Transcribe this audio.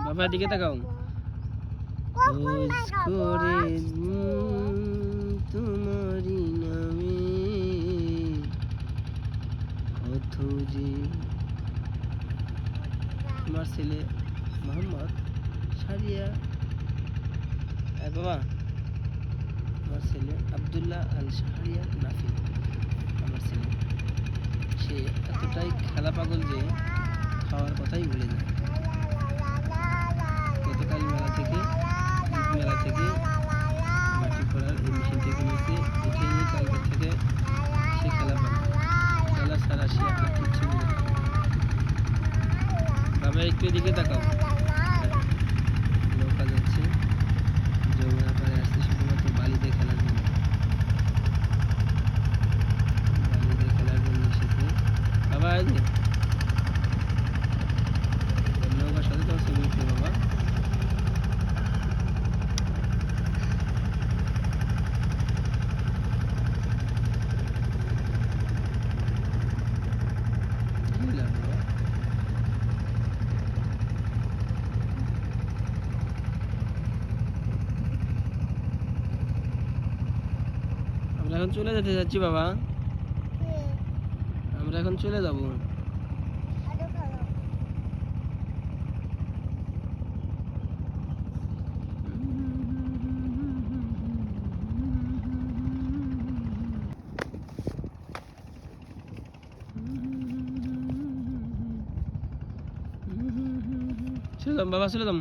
বাবা দিকে তাকাও। খোঁজ করে তোমারই নামে কত যে। তোমার ছেলে মোহাম্মদ শাহরিয়া বাবা, আমার ছেলে আব্দুল্লাহ আল শাহরিয়া নাফি, আমার ছেলে। সে এতটাই খেলা পাগল যে খাওয়ার কথাই ভুলে যায়। গতকাল মেলা থেকে মাটি খোঁড়ার এই মেশিনটি কিনেছে। এটি নিয়ে কালকে থেকে সে খেলা পাগল। খেলা ছাড়া সে আর কিচ্ছু বুঝে না। বাবা একটু এদিকে তাকাও। নৌকা যাচ্ছে, যমুনা পাড়ে আসছে শুধুমাত্র বালিতে খেলার জন্য। এসেছে বাবা। এই যে নৌকার সাথে তোমার ছবি উঠছে বাবা। আমরা এখন চলে যেতে যাচ্ছি বাবা। আমরা এখন চলে যাব। চলে যাম বাবা, চলে যাম।